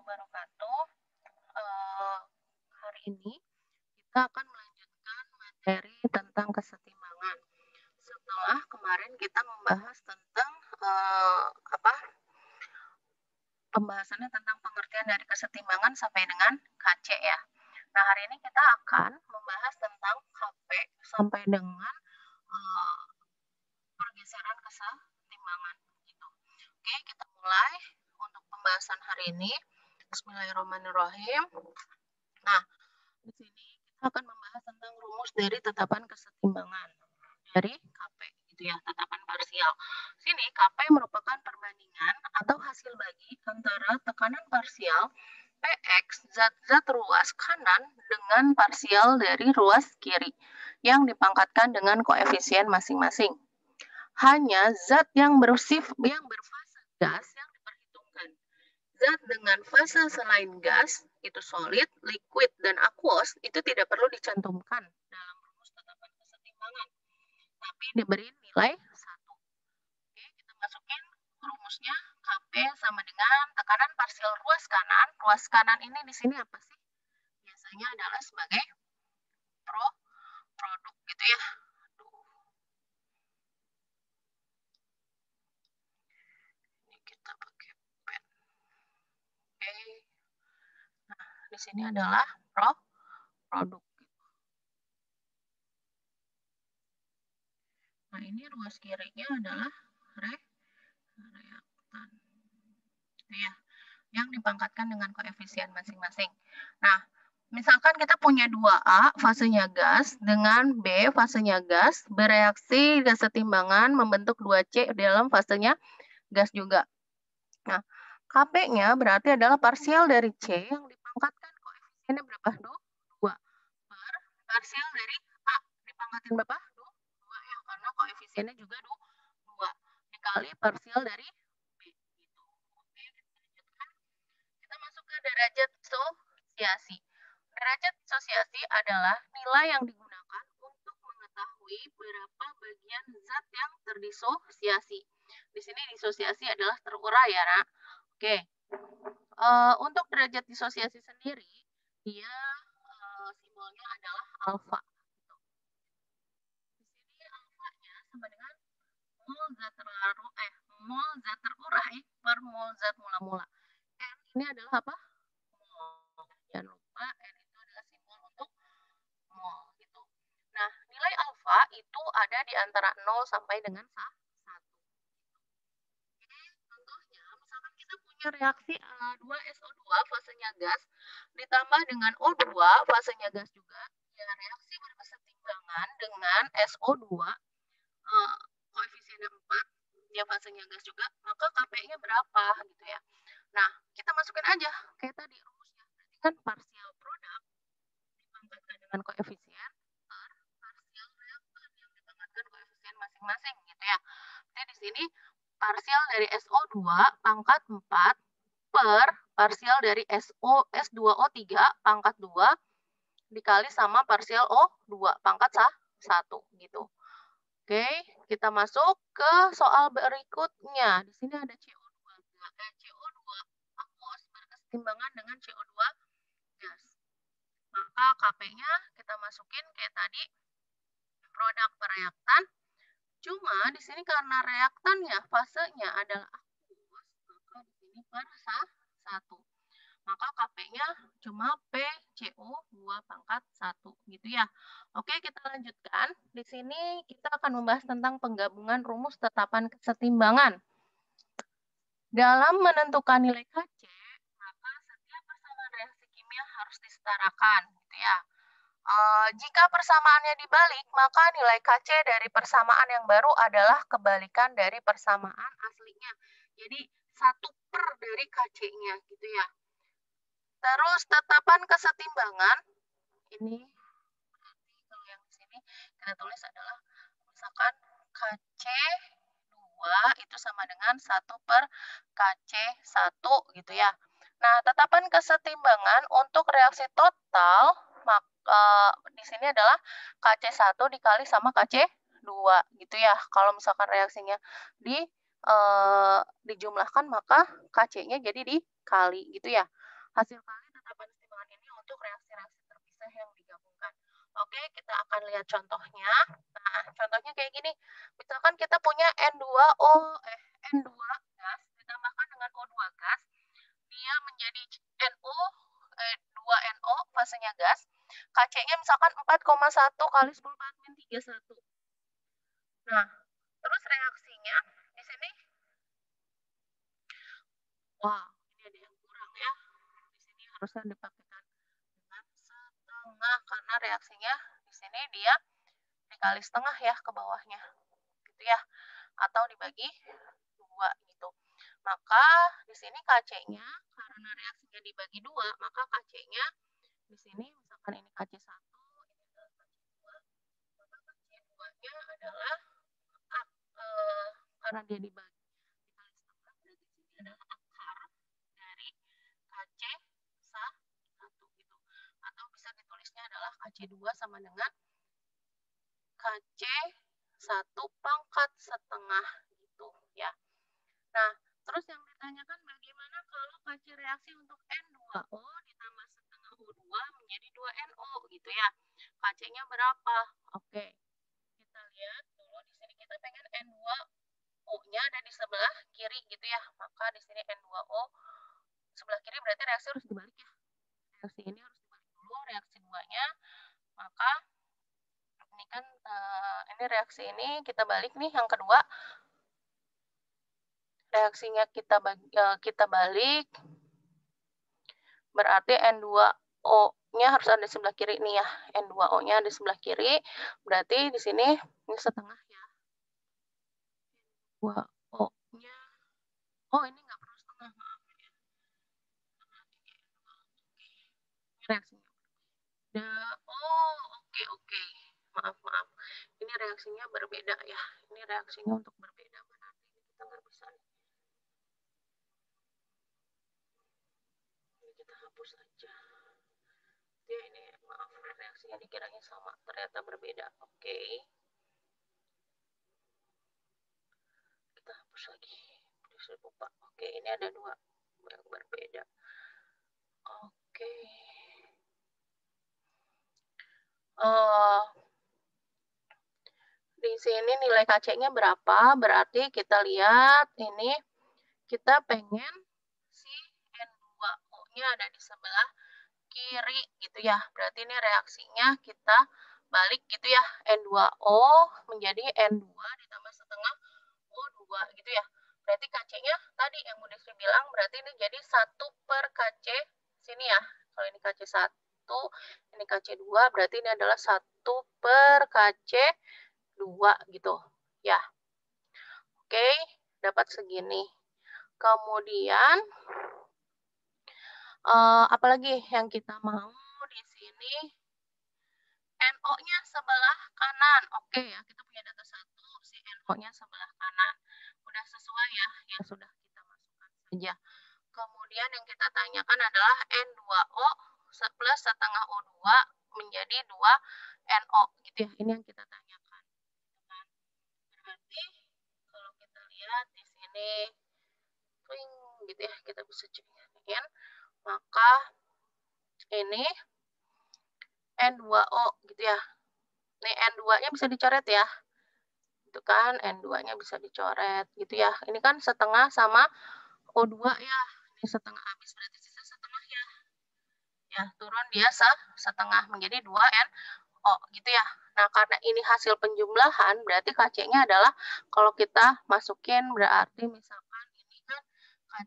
wabarakatuh. Hari ini kita akan melanjutkan materi tentang kesetimbangan. Setelah kemarin kita membahas tentang apa pembahasannya tentang pengertian dari kesetimbangan sampai dengan KC ya. Nah, hari ini kita akan membahas tentang KP sampai dengan pergeseran kesetimbangan gitu. Oke, kita mulai untuk pembahasan hari ini. Bismillahirrahmanirrahim. Nah, di sini kita akan membahas tentang rumus dari tetapan kesetimbangan dari KP gitu ya, tetapan parsial. Sini KP merupakan perbandingan atau hasil bagi antara tekanan parsial PX zat-zat ruas kanan dengan parsial dari ruas kiri yang dipangkatkan dengan koefisien masing-masing. Hanya zat yang berfase gas yang diperhitungkan. Zat dengan fase selain gas, itu solid, liquid, dan aqueous, itu tidak perlu dicantumkan dalam rumus tetapan kesetimbangan, tapi diberi nilai 1. Oke, kita masukin rumusnya. KP sama dengan tekanan parsial ruas kanan. Ruas kanan ini di sini apa sih? Biasanya adalah sebagai produk gitu ya. Ini kita pakai pen. Oke. Nah, di sini adalah produk. Nah, ini ruas kirinya adalah reaktan. Gitu ya. Yang dipangkatkan dengan koefisien masing-masing. Nah, misalkan kita punya 2A fasenya gas dengan B fasenya gas bereaksi kesetimbangan membentuk 2C dalam fasenya gas juga. Nah, KP-nya berarti adalah parsial dari C yang dipangkatkan koefisiennya berapa? 2 per parsial dari A dipangkatin berapa? 2 ya, karena koefisiennya juga 2 dikali parsial dari B gitu. Oke, kita lanjutkan. Kita masuk ke derajat disosiasi. Derajat disosiasi adalah nilai yang digunakan untuk mengetahui berapa bagian zat yang terdisosiasi. Di sini disosiasi adalah terurai ya, Nak. Oke. Untuk derajat disosiasi sendiri, dia simbolnya adalah alfa. Di sini alfanya sama dengan mol zat terurai per mol zat mula-mula. N ini adalah apa? Mol. Jangan lupa N itu adalah simbol untuk mol gitu. Nah, nilai alfa itu ada di antara 0 sampai dengan 1. Contohnya, misalkan kita punya reaksi H2SO2 fasenya gas ditambah dengan O2 fasenya gas juga, ya reaksi berkesetimbangan dengan SO2 koefisiennya 4, dia fasenya gas juga, maka KP-nya berapa gitu ya. Nah, kita masukin aja kayak tadi rumusnya. Berarti kan parsial produk dipangkatkan dengan koefisien per parsial reaktan yang dipangkatkan koefisien masing-masing gitu ya. Jadi di sini parsial dari SO2 pangkat 4 per parsial dari S2O3 pangkat 2 dikali sama parsial O2 pangkat 1 gitu. Oke, kita masuk ke soal berikutnya. Di sini ada CO2 aqueous berkesetimbangan dengan CO2 gas. Maka KP-nya kita masukin kayak tadi produk per reaktan. Cuma di sini karena reaktannya fasenya adalah aqueous, maka di sini per 1. Maka KP-nya cuma PCO2 pangkat 1 gitu ya. Oke, kita lanjutkan. Di sini kita akan membahas tentang penggabungan rumus tetapan kesetimbangan. Dalam menentukan nilai KC, maka setiap persamaan reaksi kimia harus disetarakan gitu ya. Jika persamaannya dibalik, maka nilai KC dari persamaan yang baru adalah kebalikan dari persamaan aslinya. Jadi 1/per dari KC-nya gitu ya. Terus tetapan kesetimbangan ini berarti kalau yang di sini kita tulis adalah misalkan KC2 itu sama dengan 1/KC1 gitu ya. Nah, tetapan kesetimbangan untuk reaksi total di sini adalah KC1 dikali sama KC2 gitu ya. Kalau misalkan reaksinya dijumlahkan maka KC-nya jadi dikali gitu ya. hasil kali tetapan estimalan ini untuk reaksi-reaksi terpisah yang digabungkan. Oke, kita akan lihat contohnya. Nah, contohnya kayak gini. Misalkan kita punya N2 gas ditambahkan dengan O2 gas, dia menjadi NO, 2NO, fasenya gas. Kc-nya misalkan 4,1 kali 10 min 31. Nah, terus reaksinya di sini, wah, ini ada yang kurang ya. Di sini harusnya dipakaikan dengan setengah karena reaksinya di sini dia dikali setengah ya ke bawahnya, gitu ya, atau dibagi 2 gitu. Maka di sini Kc-nya karena reaksinya dibagi 2, maka Kc-nya di sini misalkan ini Kc1, ini adalah Kc2, maka Kc2-nya adalah karena dia dibagi dikali setengah, berarti sini adalah akar dari Kc1 gitu. Atau bisa ditulisnya adalah Kc2 sama dengan Kc1 pangkat setengah gitu ya. Nah, terus yang ditanyakan bagaimana kalau Kc reaksi untuk N2O ditambah setengah O2 menjadi 2NO gitu ya. Kc-nya berapa? Oke. Kita lihat dulu di sini kita pengen N2O-nya ada di sebelah kiri gitu ya. Maka di sini N2O sebelah kiri berarti reaksi harus dibalik ya. Reaksi ini harus dibalik dulu reaksi 2-nya. Maka ini kan ini reaksi ini kita balik nih yang kedua. Reaksinya kita balik. Berarti N2O-nya harus ada di sebelah kiri nih ya. N2O-nya ada di sebelah kiri. Berarti di sini ini setengah ya. N2O-nya. Oh, ini nggak perlu setengah, maaf ya. Ini reaksinya. Oh, oke. Maaf. Ini reaksinya berbeda ya. Ini reaksinya untuk berbeda. Berarti kita nggak bisa. Ini kita hapus aja. Ya, ini maaf, reaksinya dikiranya sama. Ternyata berbeda. Oke. Kita hapus lagi. Saya lupa. Oke, ini ada 2 yang berbeda. Oke. Di sini nilai Kc-nya berapa? Berarti kita lihat ini kita pengen si N2O-nya ada di sebelah kiri gitu ya. Berarti ini reaksinya kita balik gitu ya. N2O menjadi N2 ditambah setengah O2 gitu ya. Berarti Kc-nya tadi yang udah saya bilang berarti ini jadi 1 per Kc sini ya. Kalau ini Kc1, ini Kc2, berarti ini adalah 1 per Kc2 gitu ya. Oke, dapat segini. Kemudian apalagi yang kita mau di sini? NO-nya sebelah kanan. Oke ya, kita punya data 1, si NO-nya sebelah kanan. Udah sesuai ya, yang sudah kita masukkan saja. Kemudian yang kita tanyakan adalah N2O plus setengah O2 menjadi 2NO gitu ya. Ini yang kita tanyakan. Berarti kalau kita lihat di sini gitu ya, kita bisa cekinin. Maka ini N2O gitu ya. Nih N2-nya bisa dicoret ya. Itu kan N2-nya bisa dicoret gitu ya. Ini kan setengah sama O2 ya. Ini setengah habis berarti sisa setengah ya. Ya, turun dia setengah menjadi 2NO gitu ya. Nah, karena ini hasil penjumlahan, berarti Kc-nya adalah kalau kita masukin berarti misalkan ini kan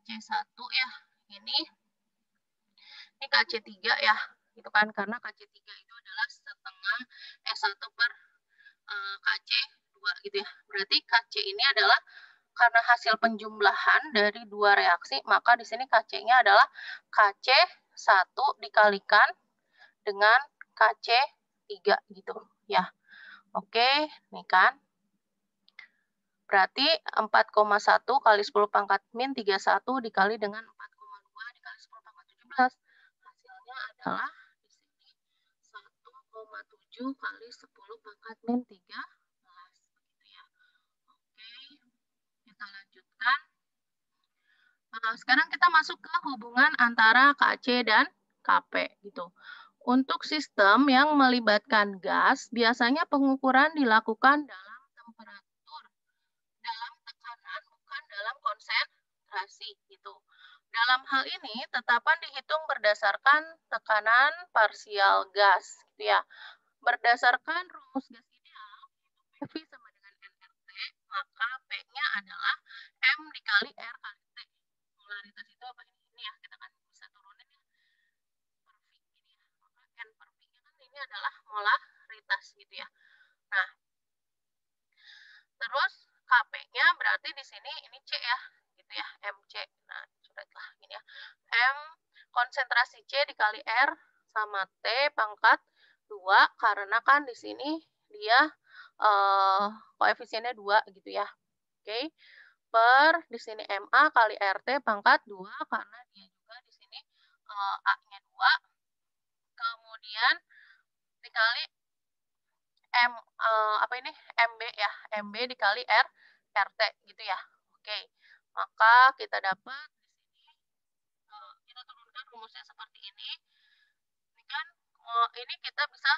Kc1 ya. Ini Kc3 ya. Gitu kan karena Kc3 itu adalah setengah 1 per Kc2 gitu ya. Berarti Kc ini adalah karena hasil penjumlahan dari 2 reaksi, maka di sini Kc-nya adalah Kc1 dikalikan dengan Kc3 gitu ya. Oke, nih kan. Berarti 4,1 kali 10 pangkat min 31 dikali dengan 4,2 dikali 10 pangkat 17. Hasilnya adalah di sini 1,7 kali 10 pangkat min 13. Gitu ya. Oke, kita lanjutkan. Nah, sekarang kita masuk ke hubungan antara Kc dan Kp gitu. Untuk sistem yang melibatkan gas, biasanya pengukuran dilakukan dalam temperatur, dalam tekanan, bukan dalam konsentrasi gitu. Dalam hal ini, tetapan dihitung berdasarkan tekanan parsial gas, gitu ya. Berdasarkan rumus gas ideal, PV sama dengan nRT, maka P-nya adalah M dikali R kali T. Molaritas itu apa ini? Ini ya, kita kan bisa turunin ya. Per V ini ya. Maka N per V-nya kan ini adalah molaritas gitu ya. Nah, terus Kp-nya berarti di sini ini C ya, gitu ya, Mc. Nah, coretlah ini ya. M konsentrasi C dikali R sama T pangkat 2 karena kan di sini dia koefisiennya 2 gitu ya. Oke. Per di sini MA kali RT pangkat 2 karena dia juga di sini A-nya 2. Kemudian dikali apa ini? MB ya. MB dikali RT gitu ya. Oke. Maka kita dapat di sini kita turunkan rumusnya seperti ini. Ini kan ini kita bisa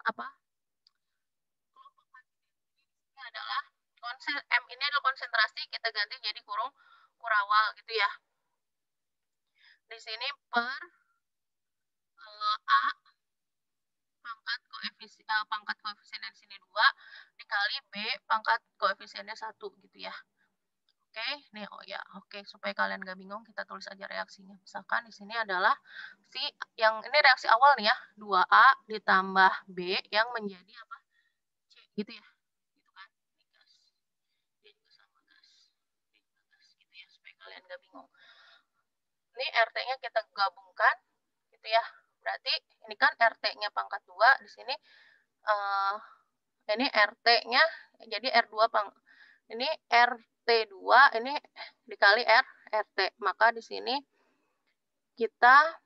apa? Ini adalah M ini adalah konsentrasi, kita ganti jadi kurung kurawal gitu ya. Di sini per A pangkat koefisiennya di sini 2 dikali B pangkat koefisiennya 1 gitu ya. Oke, nih oh ya, oke supaya kalian gak bingung kita tulis aja reaksinya. Misalkan di sini adalah si yang ini reaksi awal nih ya, 2A ditambah B yang menjadi apa? C gitu ya. Gitu kan. Ini gas. Dia juga sama gas. Dia juga gas gitu ya supaya kalian gak bingung. Ini RT-nya kita gabungkan gitu ya. Berarti ini kan RT-nya pangkat 2 di sini ini RT-nya jadi R2 ini RT2 ini dikali RT. Maka di sini kita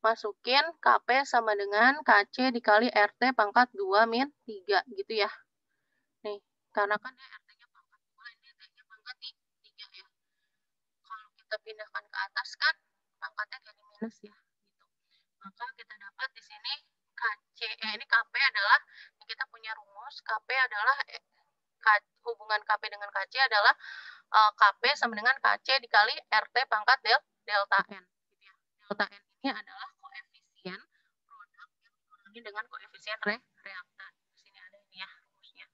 masukin Kp sama dengan Kc dikali RT pangkat 2 min 3 gitu ya. Nih, karena kan dia RT-nya pangkat 2, ini T-nya pangkat 3 ya. Kalau kita pindahkan ke atas kan pangkatnya jadi minus ya. Gitu. Maka kita dapat di sini ini Kp adalah, kita punya rumus, Kp adalah hubungan Kp dengan Kc adalah Kp sama dengan Kc dikali RT pangkat delta N. Gitu ya. Delta N ini adalah koefisien produk yang dikurangi dengan koefisien reaktan. Di sini ada ini ya rumusnya.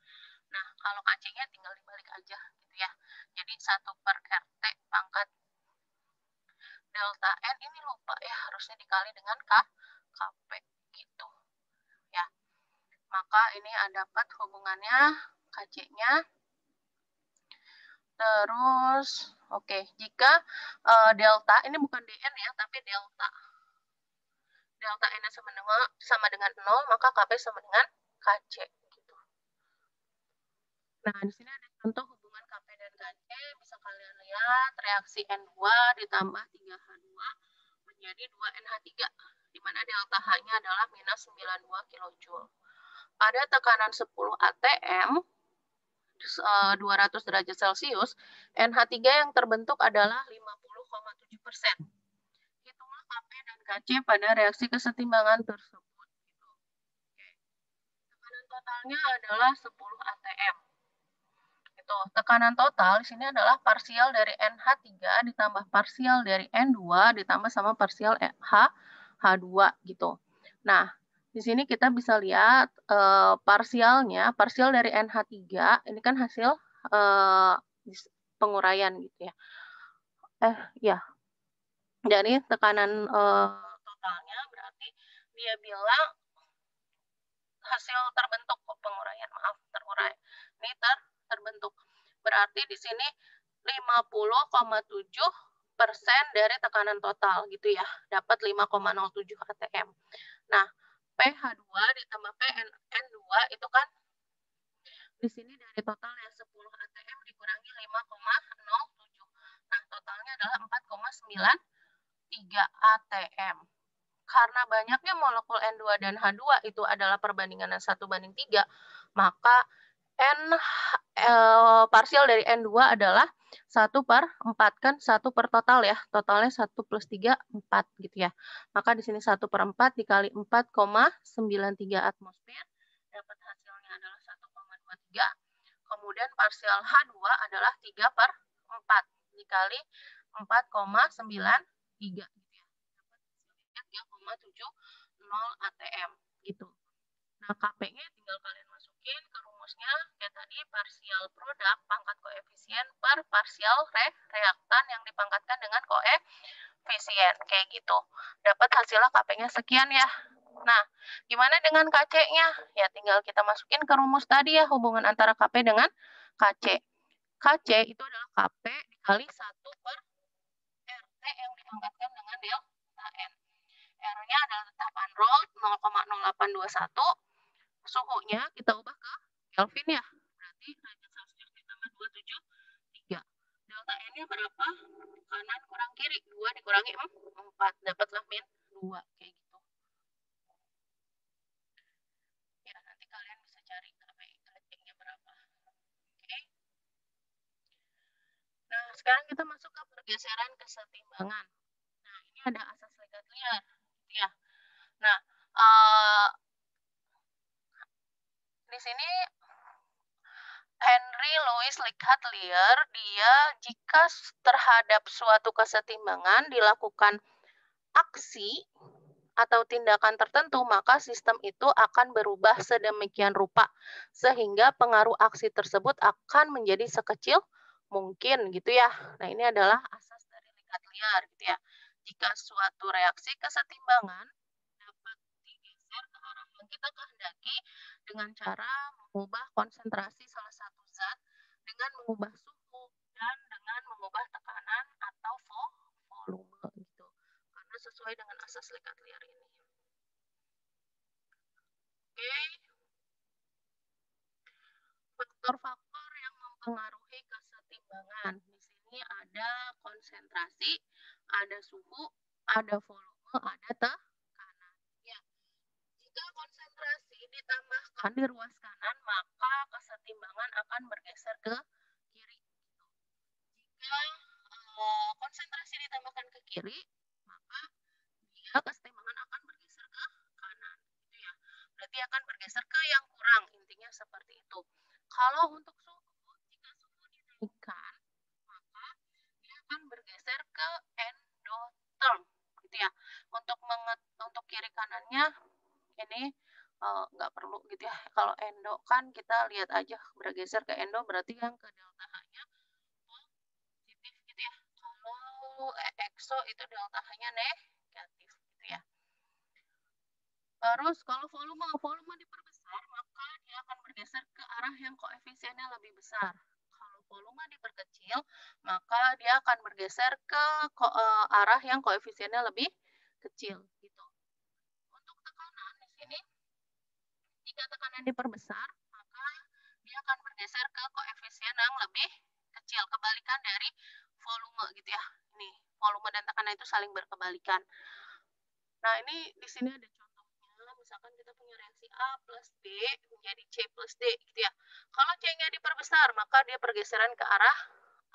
Nah, kalau Kc-nya tinggal dibalik aja gitu ya. Jadi 1 per RT pangkat delta N ini lupa ya, harusnya dikali dengan Kp gitu. Ya. Maka ini dapat hubungannya Kc-nya. Terus, oke, jika delta, ini bukan dn ya, tapi delta. Delta n sama dengan 0, maka Kp sama dengan Kc. Gitu. Nah, di sini ada contoh hubungan Kp dan Kc. Bisa kalian lihat, reaksi N2 ditambah 3H2 menjadi 2NH3, di mana delta H-nya adalah minus 92 kJ. Pada tekanan 10 atm, 200 derajat Celcius, NH3 yang terbentuk adalah 50,7%. Hitunglah Kp dan Kc pada reaksi kesetimbangan tersebut. Tekanan totalnya adalah 10 atm. Itu. Tekanan total di sini adalah parsial dari NH3 ditambah parsial dari N2 ditambah sama parsial H2 gitu. Nah, di sini kita bisa lihat parsialnya, parsial dari NH3 ini kan hasil penguraian gitu ya. Ya. Dari tekanan totalnya berarti dia bilang hasil terbentuk penguraian, maaf, terurai. Ini terbentuk. Berarti di sini 50,7% dari tekanan total gitu ya. Dapat 5,07 atm. Nah, pH2 ditambah PN2 itu kan di sini dari total yang 10 atm dikurangi 5,07. Nah, totalnya adalah 4,93 atm. Karena banyaknya molekul N2 dan H2 itu adalah perbandingan 1:3, maka parsial dari N2 adalah 1/4 kan 1 per total ya, totalnya 1 plus 3, 4 gitu ya. Maka di sini 1/4 dikali 4,93 atmosfer, dapat hasilnya adalah 1,23. Kemudian parsial H2 adalah 3/4 dikali 4,93 gitu ya. Dapat hasilnya 3,70 atm gitu. Nah, KP-nya tinggal kalian masukin ke rumusnya kayak tadi, parsial produk pangkat koefisien per parsial reaktan yang dipangkatkan dengan koefisien kayak gitu. Dapat hasilnya KP-nya sekian ya. Nah, gimana dengan KC-nya? Ya tinggal kita masukin ke rumus tadi ya, hubungan antara KP dengan KC. KC itu adalah KP dikali 1 per RT yang dipangkatkan dengan delta N. R-nya adalah tetapan Raoult 0,0821. Suhunya kita ubah ke Kelvin ya. Berarti derajat Celcius ditambah 273. Delta N-nya berapa? Kanan kurang kiri. 2 dikurangi 4. Dapatlah min 2. Kayak gitu. Ya, nanti kalian bisa cari KC-nya berapa. Oke. Nah, sekarang kita masuk ke pergeseran kesetimbangan. Nah, ini ada asas legat liar. Ya. Nah, di sini Henry Louis Leclerc, dia jika terhadap suatu kesetimbangan dilakukan aksi atau tindakan tertentu, maka sistem itu akan berubah sedemikian rupa sehingga pengaruh aksi tersebut akan menjadi sekecil mungkin gitu ya. Nah, ini adalah asas dari Leclerc gitu ya. Jika suatu reaksi kesetimbangan dapat digeser ke arah yang kita kehendaki dengan cara mengubah konsentrasi salah satu zat dengan mengubah suhu dan dengan mengubah tekanan atau volume gitu. Karena sesuai dengan asas Leclerc ini. Oke. Faktor-faktor yang mempengaruhi kesetimbangan. Di sini ada konsentrasi, ada suhu, ada volume, ada tekanan. Ya. Jika konsentrasi ditambahkan di ruas kanan, maka kesetimbangan akan bergeser ke kiri. Jika konsentrasi ditambahkan ke kiri, maka dia kesetimbangan akan bergeser ke kanan. Gitu ya. Berarti akan bergeser ke yang kurang. Intinya seperti itu. Kalau untuk suhu, jika suhu dinaikkan, maka dia akan bergeser ke endotherm. Gitu ya. Untuk kiri kanannya ini nggak perlu gitu ya. Kalau endo kan kita lihat aja bergeser ke endo berarti yang ke delta H-nya positif gitu ya. Kalau exo itu delta H-nya negatif gitu ya. Terus kalau volume diperbesar, maka dia akan bergeser ke arah yang koefisiennya lebih besar. Kalau volume diperkecil, maka dia akan bergeser ke arah yang koefisiennya lebih kecil gitu. Untuk tekanan di sini, jika tekanan diperbesar, maka dia akan bergeser ke koefisien yang lebih kecil, kebalikan dari volume gitu ya. Nih, volume dan tekanan itu saling berkebalikan. Nah, ini di sini ada contohnya, misalkan kita punya reaksi A plus B menjadi C plus D gitu ya. Kalau C-nya diperbesar, maka dia pergeseran ke arah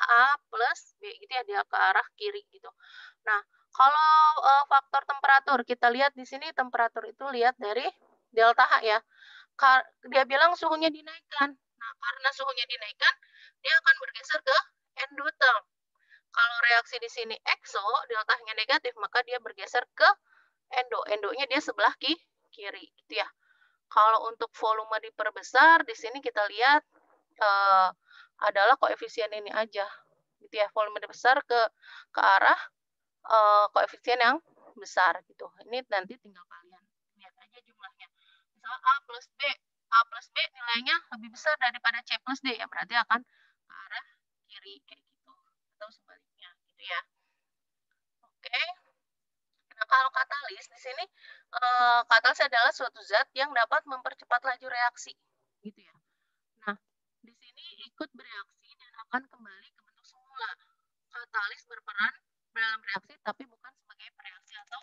A plus B gitu ya, dia ke arah kiri gitu. Nah, kalau faktor temperatur, kita lihat di sini temperatur itu lihat dari delta H ya. Dia bilang suhunya dinaikkan. Nah, karena suhunya dinaikkan, dia akan bergeser ke endotherm. Kalau reaksi di sini exo, delta-nya negatif, maka dia bergeser ke endo. Endonya dia sebelah kiri gitu ya. Kalau untuk volume diperbesar, di sini kita lihat adalah koefisien ini aja. Gitu ya, volume besar ke arah koefisien yang besar gitu. Ini nanti tinggal kalian lihat aja jumlahnya. Misalnya A plus B nilainya lebih besar daripada C plus D ya, berarti akan ke arah kiri kayak gitu atau sebaliknya gitu ya. Oke. Nah, kalau katalis di sini katalis adalah suatu zat yang dapat mempercepat laju reaksi gitu ya. Nah, di sini ikut bereaksi dan akan kembali ke bentuk semula. Katalis berperan dalam reaksi tapi bukan sebagai pereaksi atau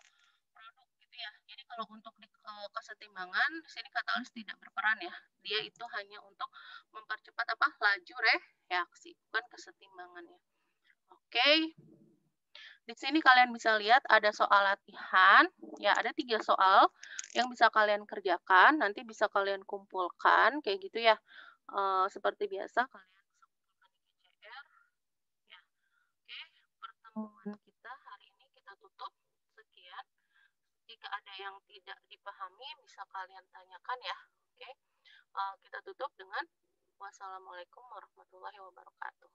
produk gitu ya. Jadi kalau untuk di kesetimbangan kesetimbangan, di sini katalis tidak berperan ya. Dia itu hanya untuk mempercepat apa? Laju reaksi, bukan kesetimbangannya. Oke. Di sini kalian bisa lihat ada soal latihan, ya ada 3 soal yang bisa kalian kerjakan, nanti bisa kalian kumpulkan kayak gitu ya. Seperti biasa kalian bisa kumpulkan di GCR, ya. Oke, pertemuan kita hari ini kita tutup. Sekian. Jika ada yang tidak dipahami bisa kalian tanyakan ya. Oke. Kita tutup dengan wassalamualaikum warahmatullahi wabarakatuh.